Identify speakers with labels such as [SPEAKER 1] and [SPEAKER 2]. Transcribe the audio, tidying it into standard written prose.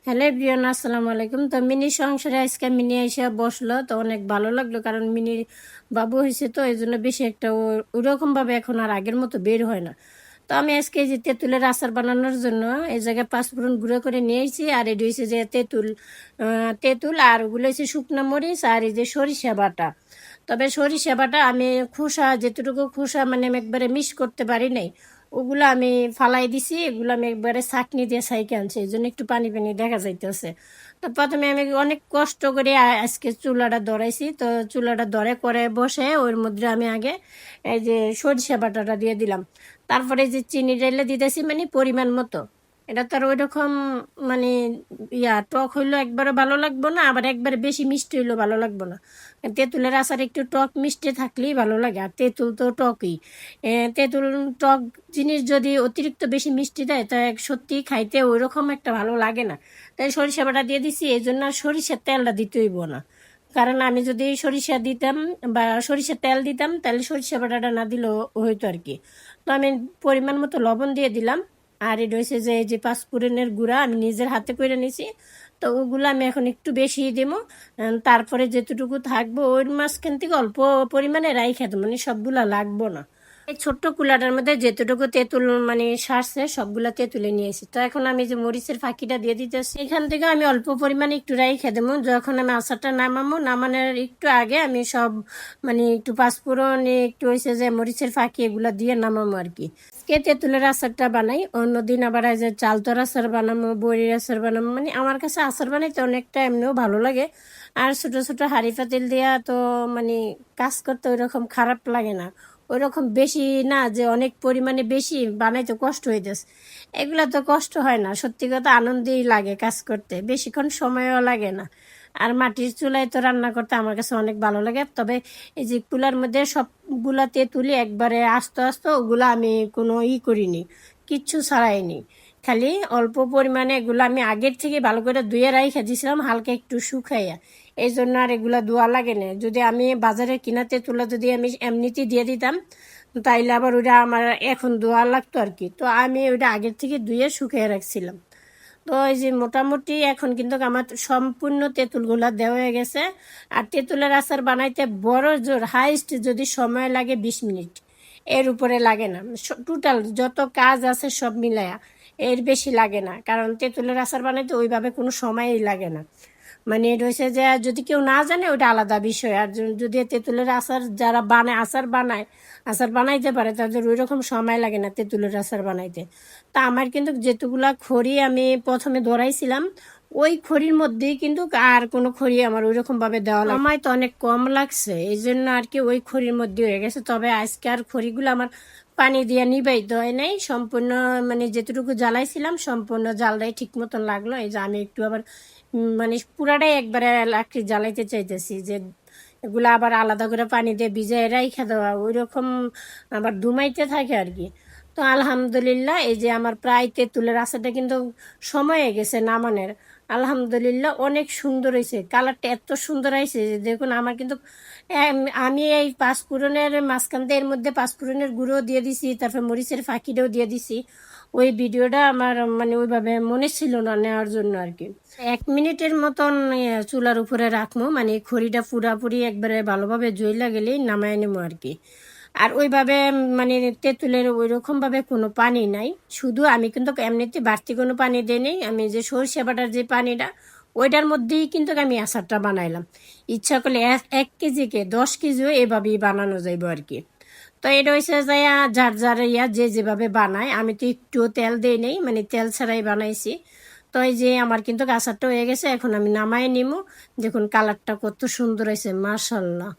[SPEAKER 1] Hello everyone, আসসালামু আলাইকুম। তো মিনি সংসারে আজকে মিনি এসে বসলো, তো অনেক ভালো লাগলো, কারণ মিনি বাবু হয়েছে, তো এই জন্য বেশি একটা ওরকমভাবে এখন আর আগের মতো বের হয় না। তো আমি আজকে এই যে তেঁতুলের আচার বানানোর জন্য এই জায়গায় পাঁচফোড়ন গুঁড়ো করে নিয়েছি, আর এটি হয়েছে যে তেঁতুল আর ওগুলো হচ্ছে শুকনো মরিচ আর এই যে সরিষা বাটা। তবে সরিষা বাটা আমি খোসা যেটুকু খোসা মানে আমি একবারে মিক্স করতে পারি নাই, ওগুলো আমি ফালাই দিছি, এগুলো আমি একবারে ছাঁকনি দিয়ে ছাইকে আনছি, এই জন্য একটু পানি পানি দেখা যাইতেছে। তো প্রথমে আমি অনেক কষ্ট করে আজকে চুলাটা ধরাইছি, তো চুলাটা ধরে করে বসে ওর মধ্যে আমি আগে এই যে সরিষা বাটাটা দিয়ে দিলাম। তারপরে যে চিনি ঢেলে দিতেছি মানে পরিমাণ মতো। এটা তো আর ওই রকম মানে টক হইলেও একবারে ভালো লাগবো না, আবার একবারে বেশি মিষ্টি হইলেও ভালো লাগবো না। তেঁতুলের আচার একটু টক মিষ্টি থাকলেই ভালো লাগে, আর তেঁতুল তো টকই। তেঁতুল টক জিনিস যদি অতিরিক্ত বেশি মিষ্টি দেয় তা সত্যি খাইতে ওই রকম একটা ভালো লাগে না। তাই সরিষা বাটা দিয়ে দিছি, এই জন্য আর সরিষার তেলটা দিতে হইব না। কারণ আমি যদি সরিষা দিতাম বা সরিষার তেল দিতাম তাহলে সরিষা বাটাটা না দিলেও হইতো আর কি। তো আমি পরিমাণ মতো লবণ দিয়ে দিলাম। আর এটা হচ্ছে যে এই যে পাঁচফোড়নের গুঁড়া আমি নিজের হাতে করে নিছি, তো ওগুলো আমি এখন একটু বেশি দেবো। তারপরে যেতটুকু থাকবো ওই মাঝখান থেকে অল্প পরিমাণে রাইখা দেবো, মানে সবগুলা লাগবো না। এই ছোট্ট কুলাটার মধ্যে যেতটুকু তেঁতুল মানে সারছে সবগুলা তেঁতুলে নিয়েছি। তো এখন আমি যে মরিচের ফাঁকিটা দিয়ে দিতেছি, এখান থেকে আমি অল্প পরিমাণে একটু রাইখা দেবো। যখন আমি আচারটা নামানোর একটু আগে আমি সব মানে একটু পাঁচফোড়ন একটু হয়েছে যে মরিচের ফাঁকি এগুলা দিয়ে নামাবো আর কি। আজকে তেঁতুলের আচারটা বানাই, অন্যদিন আবার এই যে চালতর আচার বানাবো, বড়ির আচার বানাবো, মানে আমার কাছে আচার বানাইতে অনেকটা এমনিও ভালো লাগে। আর ছোট ছোট হাঁড়ি পাতিল দিয়া তো মানে কাজ করতে ওই রকম খারাপ লাগে না, ওই রকম বেশি না যে অনেক পরিমাণে বেশি বানাইতে কষ্ট হইতেছে। এগুলা তো কষ্ট হয় না, সত্যি কথা আনন্দেই লাগে কাজ করতে, বেশিক্ষণ সময়ও লাগে না। আর মাটির চুলায় তো রান্না করতে আমার কাছে অনেক ভালো লাগে। তবে এই যে চুলার মধ্যে সবগুলাতে তুলি একবারে আস্তে আস্তে, ওগুলো আমি কোনো করিনি, কিচ্ছু ছাড়াইনি। খালি অল্প পরিমাণে এগুলো আমি আগের থেকে ভালো করে ধুয়ে রাইখা দিয়েছিলাম হালকা একটু শুকাইয়া, এই জন্য আর এগুলা ধোয়া লাগে না। যদি আমি বাজারে কিনাতে তুলা যদি আমি এমনিতেই দিয়ে দিতাম তাইলে আবার ওইটা আমার এখন ধোয়া লাগতো আর কি। তো আমি ওইটা আগের থেকে ধুয়ে শুকিয়ে রাখছিলাম। তো এই যে মোটামুটি এখন কিন্তু আমার সম্পূর্ণ তেঁতুলগুলা দেওয়া হয়ে গেছে। আর তেঁতুলের আচার বানাইতে বড় জোর হাইস্ট যদি সময় লাগে 20 মিনিট, এর উপরে লাগে না। টোটাল যত কাজ আছে সব মিলায়া এর বেশি লাগে না, কারণ তেঁতুলের আচার বানাইতে ওইভাবে কোনো সময়ই লাগে না। মানে এটা হচ্ছে যে যদি কেউ না জানে ওটা আলাদা বিষয়, আর যদি তেঁতুলের আচার যারা আচার বানাইতে পারে তাদের ওই রকম সময় লাগে না তেঁতুলের আচার বানাইতে। তা আমার কিন্তু যেটুকুলা খড়ি আমি প্রথমে ধরাইছিলাম ওই খড়ির মধ্যেই কিন্তু আর কোনো খড়ি আমার ওই রকম ভাবে দেওয়া লাগে, আমার তো অনেক কম লাগছে এই জন্য আর কি ওই খড়ির মধ্যে হয়ে গেছে। তবে আজকে আর খড়িগুলো আমার পানি দিয়ে নিবাইতে হয় নাই, সম্পূর্ণ মানে যেটুকু জ্বালাইছিলাম সম্পূর্ণ জালটাই ঠিক মতন লাগলো। এই যে আমি একটু আবার মানে পুরাটাই একবারে লাকড়ি জ্বালাইতে চাইতেছি, যে এগুলো আবার আলাদা করে পানি দিয়ে ভিজাই রাইখা দেওয়া ওই রকম আবার ধুমাইতে থাকে আর কি। তো আলহামদুলিল্লাহ এই যে আমার প্রায় তেঁতুলের আচারটা কিন্তু সময় হয়ে গেছে নামানের। আলহামদুলিল্লাহ অনেক সুন্দর হয়েছে, কালারটা এত সুন্দর হয়েছে যে দেখুন আমার কিন্তু আমি এই পাঁচফোড়নের মাঝখান দিয়ে এর মধ্যে পাঁচফোড়নের গুঁড়ো দিয়ে দিছি, তারপর মরিচের ফাঁকিটাও দিয়ে দিছি। ওই ভিডিওটা আমার মানে ওইভাবে মনে ছিল না নেওয়ার জন্য আর কি। 1 মিনিটের মতন চুলার উপরে রাখবো, মানে খড়িটা পুরাপুরি একবারে ভালোভাবে জইলা গেলেই নামায় নেবো আর কি। আর ওইভাবে মানে তেঁতুলের ওই রকমভাবে কোনো পানি নাই, শুধু আমি কিন্তু এমনিতে বাড়তি কোনো পানি দিই নেই। আমি যে সরষে বাটার যে পানিটা ওইটার মধ্যেই কিন্তু আমি আচারটা বানাইলাম। ইচ্ছা করলে 1 কেজিকে 10 কেজিও এভাবেই বানানো যাইব আর কি। তো এটা হয়েছে যে যার যার যে যেভাবে বানায়, আমি তো একটুও তেল দিই নেই, মানে তেল ছাড়াই বানাইছি। তো এই যে আমার কিন্তু আচারটা হয়ে গেছে, এখন আমি নামাই নিমু। দেখুন কালারটা কত সুন্দর হয়েছে, মাশাল্লাহ।